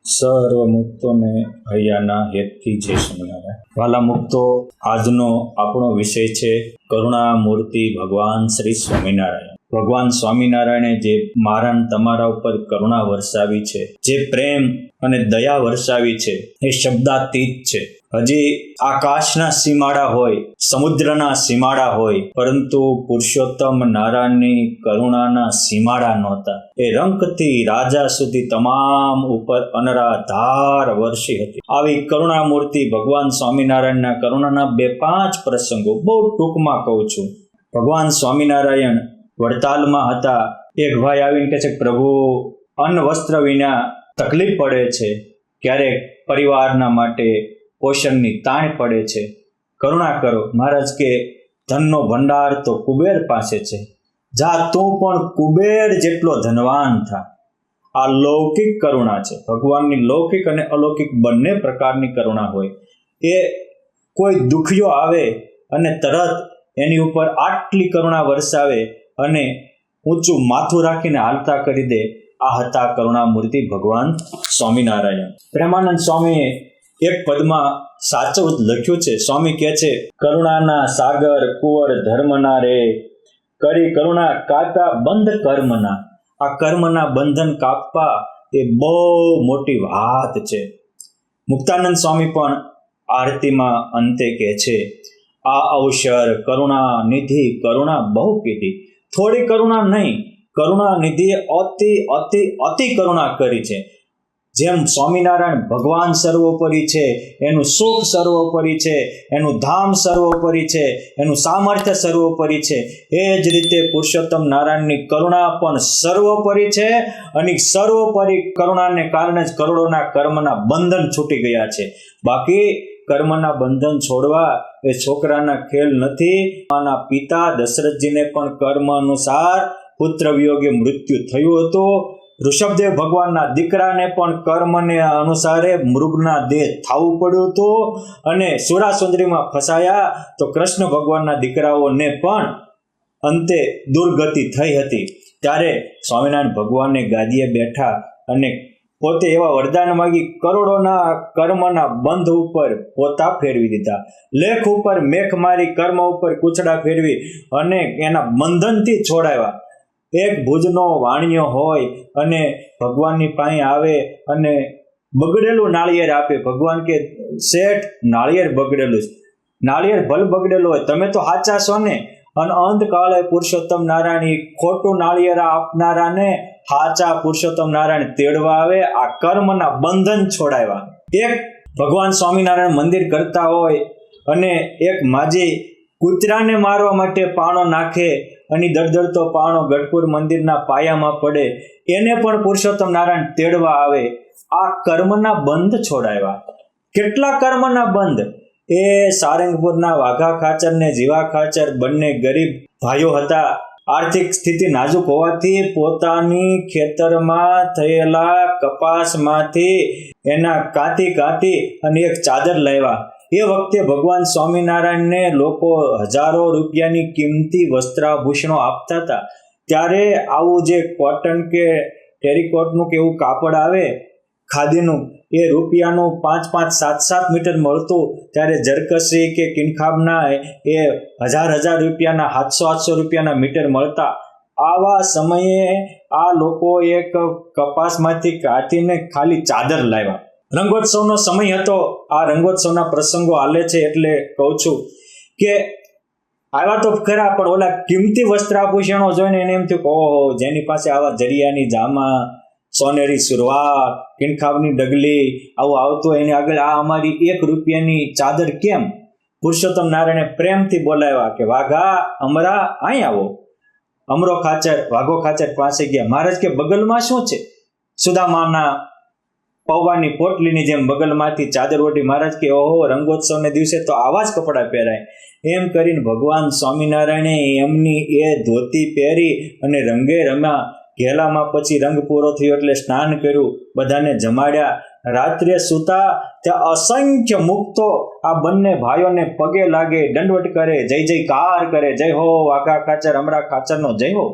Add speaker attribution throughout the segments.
Speaker 1: સર્વ મુક્તોને હૈયાના હેતથી જય સ્વામિનારાયણ. વાલા મુક્તો, આજનો આપણો વિષય છે કરુણા મૂર્તિ ભગવાન શ્રી સ્વામિનારાયણ. ભગવાન સ્વામિનારાયણે જે મારા તમારા ઉપર કરુણા વરસાવી છે, જે પ્રેમ અને દયા વરસાવી છે, એ શબ્દાતીત છે. હજી આકાશના સીમાડા હોય, સમુદ્રના સીમાડા હોય, પરંતુ પુરુષોત્તમ નારાયણની કરુણાના સીમાડા નહોતા. એ રંકથી રાજા સુધી તમામ ઉપર અનરાધાર વર્ષી હતી. આવી કરુણા મૂર્તિ ભગવાન સ્વામિનારાયણના કરુણાના 2-5 પ્રસંગો બહુ ટૂંકમાં કહું છું. ભગવાન સ્વામિનારાયણ વડતાલમાં હતા. એક ભાઈ આવીને કહે છે, પ્રભુ, અન્ન વસ્ત્ર વિના તકલીફ પડે છે, ક્યારેક પરિવારના માટે પોષણની તાણ પડે છે, કરુણા કરો. મહારાજ કે, ધનનો ભંડાર તો કુબેર પાસે છે, જા તું પણ કુબેર જેટલો ધનવાન થા. આ લૌકિક કરુણા છે. ભગવાનની લૌકિક અને અલૌકિક બંને પ્રકારની કરુણા હોય. એ કોઈ દુખ્યો આવે અને તરત એની ઉપર આટલી કરુણા વરસાવે અને ઊંચું માથું રાખીને હાલતા કરી દે. આ હતા કરુણા મૂર્તિ ભગવાન સ્વામિનારાયણ. પ્રેમાનંદ સ્વામીએ એક પદમાં સાચું લખ્યું છે. સ્વામી કહે છે, કરુણાના સાગર કુંવર ધર્મના રે, કરી કરુણા કાતા બંધ કર્મના. આ કર્મના બંધન કાપવા એ બહુ મોટી વાત છે. મુક્તાનંદ સ્વામી પણ આરતીમાં અંતે કહે છે, આ અવસર કરુણા નિધિ કરુણા બહુ કીધી. થોડી કરુણા નહીં, કરુણા નિધિએ અતિ અતિ અતિ કરુણા કરી છે. જેમ સ્વામિનારાયણ ભગવાન સર્વોપરી છે, એનું સુખ સર્વોપરી છે, એનું ધામ સર્વોપરી છે, એનું સામર્થ્ય સર્વોપરી છે, એ જ રીતે પુરુષોત્તમ નારાયણની કરુણા પણ સર્વોપરી છે. અને સર્વોપરી કરુણાને કારણે જ કરોડોના કર્મના બંધન છૂટી ગયા છે. બાકી કર્મના બંધન છોડવા એ છોકરાના ખેલ નથી. આના પિતા દશરથજીને પણ કર્મ અનુસાર પુત્ર વિયોગે મૃત્યુ થયું હતું. ઋષભદેવ ભગવાનના દીકરાને પણ કર્મને અનુસારે મૃગના દેહ થવું પડ્યું હતું. અને સુરાસુંદરીમાં ફસાયા તો કૃષ્ણ ભગવાનના દીકરાઓને પણ અંતે દુર્ગતિ થઈ હતી. ત્યારે સ્વામિનારાયણ ભગવાનને ગાદીએ બેઠા અને પોતે એવા વરદાન માગી કરોડોના કર્મના બંધ ઉપર પોતા ફેરવી દીધા. લેખ ઉપર મેખ મારી કર્મ ઉપર કૂચડા ફેરવી અને એના બંધનથી છોડાવ્યા. એક ભુજનો વાણિયો હોય અને ભગવાનની પાસે આવે અને બગડેલું નાળિયેર આપે. ભગવાન કે, શેઠ, નાળિયેર બગડેલું છે. નાળિયેર ભલે બગડેલું હોય, તમે તો સાચા છો ને. અને અંતકાળે પુરુષોત્તમ નારાયણ ખોટું નાળિયેર આપનારાને સાચા પુરુષોત્તમ નારાયણ તેડવા આવે. આ કર્મના બંધન છોડાવ્યા. એક ભગવાન સ્વામિનારાયણ મંદિર કરતા હોય અને એક માજી કૂતરાને મારવા માટે પાણો નાખે અને દળદળતો પાણો ગઢપુર મંદિરના પાયામાં પડે, એને પણ પુરુષોત્તમ નારાયણ તેડવા આવે. આ કર્મના બંધ છોડાવ્યા. કેટલા કર્મના બંધ! એ સારંગપુરના વાઘા ખાચર ને જીવા ખાચર બંને ગરીબ ભાઈઓ હતા. આર્થિક સ્થિતિ નાજુક હોવાથી પોતાની ખેતરમાં થયેલા કપાસમાંથી એના કાંતી અને એક ચાદર લાવ્યા. એ વખતે ભગવાન સ્વામિનારાયણને લોકો હજારો રૂપિયાની કિંમતી વસ્ત્રાભૂષણો આપતા હતા. ત્યારે આવું જે કોટન કે ટેરીકોટનું કે એવું કાપડ આવે ખાદીનું, એ રૂપિયાનું 5-7 મીટર મળતું. ત્યારે જરકસી કે કિનખાબના એ હજાર રૂપિયાના 700 રૂપિયાના મીટર મળતા. આવા સમયે આ લોકો એક કપાસમાંથી કાઢીને ખાલી ચાદર લાવ્યા. રંગોત્સવનો સમય હતો. આ રંગોત્સવના પ્રસંગો હાલે છે એટલે કહું છું કે આવ્યા તો ખરા, પણ ઓલા કિંમતી વસ્ત્રાભૂષણો જોઈને એને એમ થયું કે ઓહો, જેની પાસે આવા જરિયાની જામા, સોનેરી સુરવાળ, કિનખાબની ડગલી આવું આવતું, એની આગળ આ અમારી 1 રૂપિયાની ચાદર કેમ? પુરુષોત્તમ નારાયણે પ્રેમથી બોલાવ્યા કે વાઘા, અમરા, અહીં આવો. અમરો ખાચર વાઘો ખાચર પાસે ગયા. મહારાજ કે, બગલમાં શું છે? સુદામાના પૌવાની પોટલીની જેમ બગલમાંથી ચાદર ઓઢી. મહારાજ કે, ઓહો, રંગોત્સવને દિવસે તો આવા જ કપડાં પહેરાય. એમ કરીને ભગવાન સ્વામિનારાયણે એમની એ ધોતી પહેરી અને રંગે રમ્યા. ઘેલામાં પછી રંગ પૂરો થયો એટલે સ્નાન કર્યું, બધાને જમાડ્યા. રાત્રે સૂતા ત્યાં અસંખ્ય મુક્તો આ બંને ભાઈઓને પગે લાગે, દંડવટ કરે, જય જયકાર કરે, જય હો વાઘા ખાચર, અમરા ખાચરનો જય હો.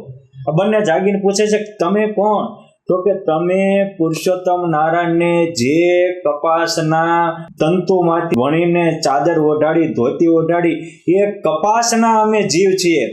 Speaker 1: આ બંને જાગીને પૂછે છે, તમે કોણ? તો કે તમે પુરુષોત્તમ નારાયણને જે કપાસના તંતુમાંથી વણીને ચાદર ઓઢાડી, ધોતી ઓઢાડી, એ કપાસના અમે જીવ છીએ.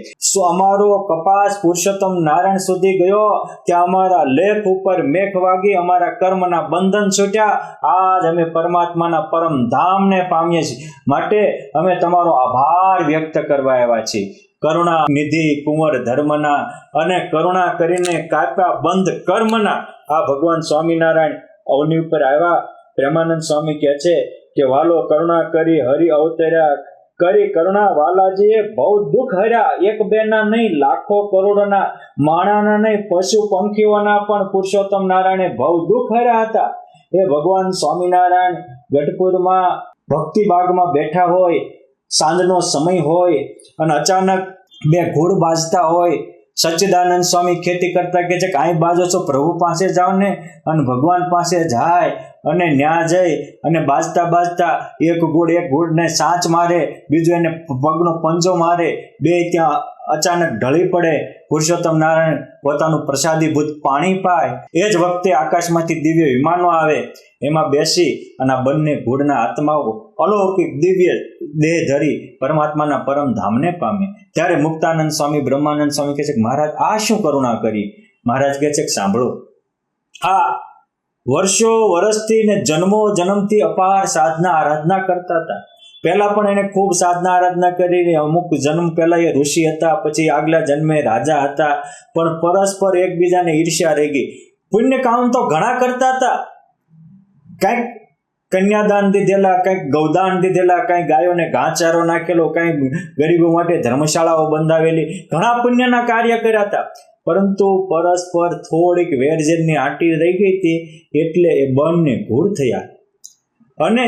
Speaker 1: અમારો કપાસ પુરુષોત્તમ નારાયણ સુધી ગયો, ત્યાં અમારા લેખ ઉપર મેઘ વાગી, અમારા કર્મના બંધન છૂટ્યા. આજ અમે પરમાત્માના પરમ ધામને પામીએ છીએ. માટે અમે તમારો આભાર વ્યક્ત કરવા આવ્યા છીએ. કરુણા નિધિ કુંવર ધર્મના અને કરુણા કરીને કાપ્યા બંધ કર્મના આ ભગવાન સ્વામિનારાયણ અવની ઉપર આવ્યા. પ્રેમાનંદ સ્વામી કહે છે કે વાલો કરુણા કરી હરિ અવતર્યા, કરી કરુણા વાલાજીએ બહુ દુઃખ હર્યા. એક બે ના નહીં, લાખો કરોડોના માણાના નહીં, પશુ પંખીઓના પણ પુરુષોત્તમ નારાયણે બહુ દુઃખ હર્યા હતા. એ ભગવાન સ્વામિનારાયણ ગઢપુરમાં ભક્તિ બાગમાં બેઠા હોય, સાંજનો સમય હોય અને અચાનક બે ઘોડ બાજતા હોય. સચ્ચિદાનંદ સ્વામી ખેતી કરતા કે છે કે અહીં બાજો છો, પ્રભુ પાસે જાઓ ને. અને ભગવાન પાસે જાય અને ન્યા જઈ અને બાજતા બાજતા એક ઘોડને સાંચ મારે, બીજો એને પગનો પંજો મારે, બે ત્યાં અચાનક ઢળી પડે. પુરુષોત્તમ નારાયણ પોતાનું પ્રસાદીભૂત પાણી પાય. એ જ વખતે આકાશમાંથી દિવ્ય વિમાનો આવે, એમાં બેસી અને આ બંને ઘોડના આત્માઓ અલૌકિક દિવ્ય દેહ ધરી પરમાત્માના પરમ ધામને પામે. ત્યારે મુક્તાનંદ સ્વામી, બ્રહ્માનંદ સ્વામી કહે છે કે મહારાજ આ શું કરુણા કરી? મહારાજ કહે છે કે સાંભળો, આ વર્ષો વર્ષથી ને જન્મો જન્મથી અપાર સાધના આરાધના કરતા હતા. પહેલા પણ એને ખૂબ સાધના આરાધના કરી. અમુક જન્મ પહેલા એ ઋષિ હતા, પછી આગલા જન્મે રાજા હતા, પણ પરસ્પર એકબીજાને ઈર્ષ્યા રહી ગઈ. પુણ્ય કામ તો ઘણા કરતા હતા, કંઈક કન્યાદાન દીધેલા, કંઈક ગૌદાન દીધેલા, કંઈક ગાયોને ઘાસચારો નાખેલો, કંઈક ગરીબો માટે ધર્મશાળાઓ બંધાવેલી, ઘણા પુણ્યના કાર્ય કર્યા હતા. પરંતુ પરસ્પર થોડીક વેરઝેરની આંટી રહી ગઈ હતી, એટલે એ બંને ઘૂર થયા. અને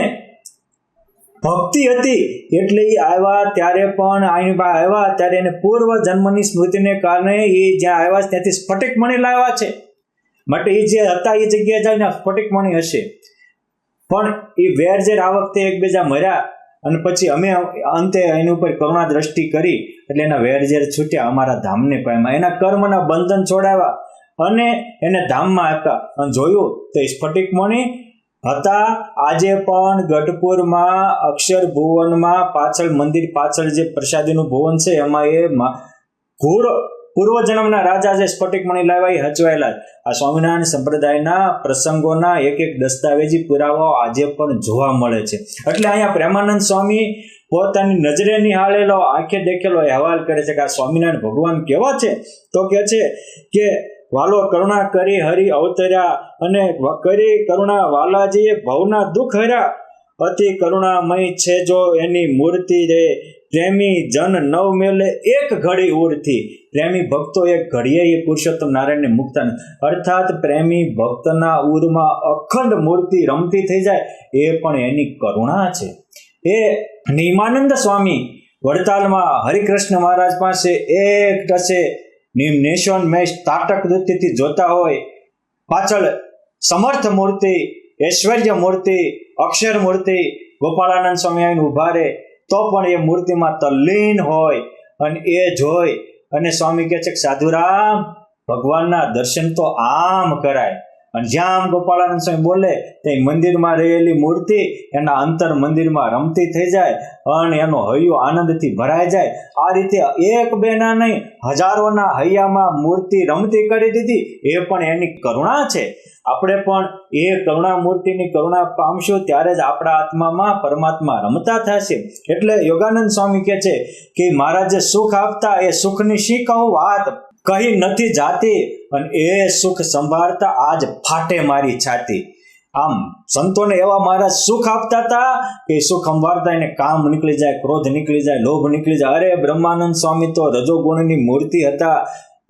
Speaker 1: ભક્તિ હતી એટલે એ આવ્યા ત્યારે પણ આવ્યા ત્યારે એને પૂર્વ જન્મની સ્મૃતિને કારણે એ જ્યાં આવ્યા ત્યાંથી સ્ફટિકમણિ લાવ્યા છે. માટે એ જે હતા એ જગ્યાએ જઈને સ્ફટિકમણિ હશે. પણ એ વેરઝેર આ વખતે એકબીજા મર્યા અને પછી અમે અંતે એની ઉપર કરુણા દ્રષ્ટિ કરી એટલે એના વેરઝેર છૂટ્યા, અમારા ધામને પામ્યા, એના કર્મના બંધન છોડાવ્યા અને એને ધામમાં આપ્યા. અને જોયું તો એ સ્ફટિકમણિ હતા. આજે પણ ગઢપુરમાં અક્ષર ભુવનમાં પાછળ મંદિર પાછળ જે પ્રસાદીનું ભુવન છે એમાં એ ઘોડ પૂર્વજન્મના રાજા જે સ્ફટિકમણિ લાવ્યા એ હચવાયેલા. આ સ્વામિનારાયણ સંપ્રદાયના પ્રસંગોના એક એક દસ્તાવેજી પુરાવાઓ આજે પણ જોવા મળે છે. એટલે અહીંયા પ્રેમાનંદ સ્વામી પોતાની નજરે નિહાળેલો, આંખે દેખેલો અહેવાલ કરે છે કે આ સ્વામિનારાયણ ભગવાન કેવા છે? તો કે છે કે વાલો કરુણા કરી હરિ અવતર્યા અને કરી કરુણા વાલાજીએ ભવના દુઃખ હર્યા. અતિ કરુણામય છે જો એની મૂર્તિ રે, પ્રેમી જન નવ મેલે એક ઘડી ઉરથી. પ્રેમી ભક્તો એક ઘડીએ એ પુરુષોત્તમ નારાયણને મુક્તા, અર્થાત પ્રેમી ભક્તના ઉરમાં અખંડ મૂર્તિ રમતી થઈ જાય, એ પણ એની કરુણા છે. એ નિમાનંદ સ્વામી વડતાલમાં હરિકૃષ્ણ મહારાજ પાસે એક ટસે નિશોન્મેષ તાટક વૃત્તિથી જોતા હોય, પાછળ સમર્થ મૂર્તિ, ઐશ્વર્ય મૂર્તિ, અક્ષર મૂર્તિ ગોપાળાનંદ સ્વામી આવીને ઉભા રહે તો પણ એ મૂર્તિમાં તલ્લીન હોય. અને એ જોઈ અને સ્વામી કહે છે કે સાધુરામ, ભગવાનના દર્શન તો આમ કરાય. અને જ્યાં આમ ગોપાળાનંદ સ્વામી બોલે તે મંદિરમાં રહેલી મૂર્તિ એના અંતર મંદિરમાં રમતી થઈ જાય અને એનો હૈયો આનંદથી ભરાઈ જાય. આ રીતે એક બે ના નહીં, હજારોના હૈયામાં મૂર્તિ રમતી કરી દીધી. એ પણ એની કરુણા છે. આપણે પણ એ કરુણા મૂર્તિની કરુણા પામશું ત્યારે જ આપણા આત્મામાં પરમાત્મા રમતા થશે. એટલે યોગાનંદ સ્વામી કહે છે કે મહારાજે સુખ આપતા એ સુખની શી કહું વાત, કહી નથી જાતી અને એ સુખ સંભાળતા આજ ફાટે મારી છાતી. આમ સંતોને એવા મહારાજ સુખ આપતા હતા કે સુખ સંભાળતા એને કામ નીકળી જાય, ક્રોધ નીકળી જાય, લોભ નીકળી જાય. અરે બ્રહ્માનંદ સ્વામી તો રજોગુણની મૂર્તિ હતા,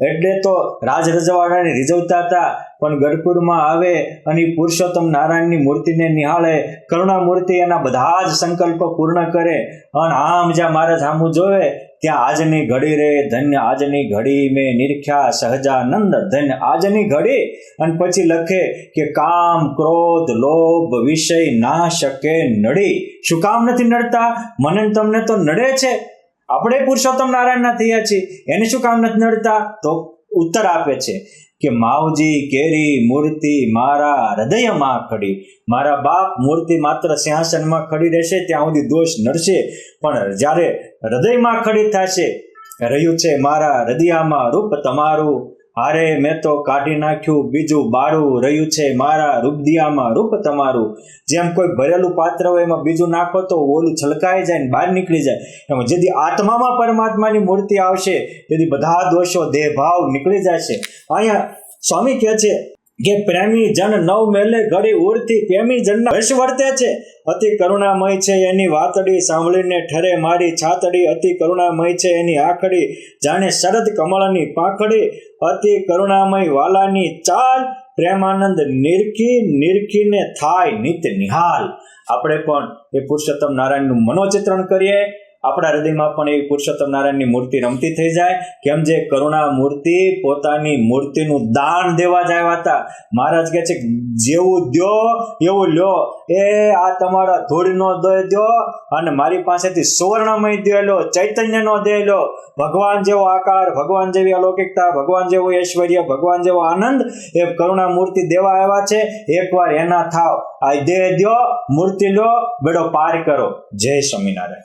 Speaker 1: એટલે તો રાજ રજવાડાને રીઝવતા હતા. પણ ગઢપુરમાં આવે અને પુરુષોત્તમ નારાયણની મૂર્તિને નિહાળે, કરુણા મૂર્તિ એના બધા જ સંકલ્પ પૂર્ણ કરે. અને આમ જ્યાં મહારાજ સામું જોવે ત્યાં આજની ઘડી રે ધન્ય આજની ઘડી મેં નિરખ્યા સહજાનંદ ધન્ય આજની ઘડી. અને પછી લખે કે કામ ક્રોધ લોભ વિષય ના શકે નડી. શું કામ નથી નડતા? મને તમને તો નડે છે. આપણે પુરુષોત્તમ નારાયણના થયા છીએ, એને શું કામ નથી નડતા? તો ઉત્તર આપે છે કે માવજી કેરી મૂર્તિ મારા હૃદયમાં ખડી. મારા બાપ મૂર્તિ માત્ર સિંહાસનમાં ખડી રહેશે ત્યાં સુધી દોષ નડશે, પણ જ્યારે હૃદયમાં ખડી થશે, રહ્યું છે મારા હૃદયમાં રૂપ તમારું, હારે મેં તો કાઢી નાખ્યું બીજું બાળું, રહ્યું છે મારા હૃદયમાં રૂપ તમારું. જેમ કોઈ ભરેલું પાત્ર હોય એમાં બીજું નાખો તો ઓલું છલકાઈ જાય ને બહાર નીકળી જાય, એમ જેથી આત્મામાં પરમાત્માની મૂર્તિ આવશે તેથી બધા દોષો દેહભાવ નીકળી જશે. અહીંયા સ્વામી કહે છે કે પ્રેમી જન નવ મેલે ઘડી ઉરથી પ્રેમી જનના હર્ષ વર્તે છે. અતિ કરુણામય છે એની વાતડી, સાંભળીને ઠરે મારી છાતડી. અતિ કરુણામય છે એની આખડી, જાણે શરદ કમળની પાંખડી. અતિ કરુણામય વાલાની ચાલ, પ્રેમાનંદ નિરખીને થાય નિત્ય નિહાલ. આપણે પણ એ પુરુષોત્તમ નારાયણનું મનોચિત્રણ કરીએ, આપણા હૃદયમાં પણ એ પુરુષોત્તમ નારાયણની મૂર્તિ રમતી થઈ જાય. કેમ જે કરુણા મૂર્તિ પોતાની મૂર્તિનું દાન દેવા જ આવ્યા હતા. મહારાજ કહે છે જેવું દ્યો એવું લ્યો, એ આ તમારા ધૂળનો દો અને મારી પાસેથી સુવર્ણમય દે લો, ચૈતન્યનો દે લો. ભગવાન જેવો આકાર, ભગવાન જેવી અલૌકિકતા, ભગવાન જેવું ઐશ્વર્ય, ભગવાન જેવો આનંદ એ કરુણા મૂર્તિ દેવા આવ્યા છે. એકવાર એના થાવ, આ દેહ દ્યો, મૂર્તિ લો, બેડો પાર કરો. જય સ્વામિનારાયણ.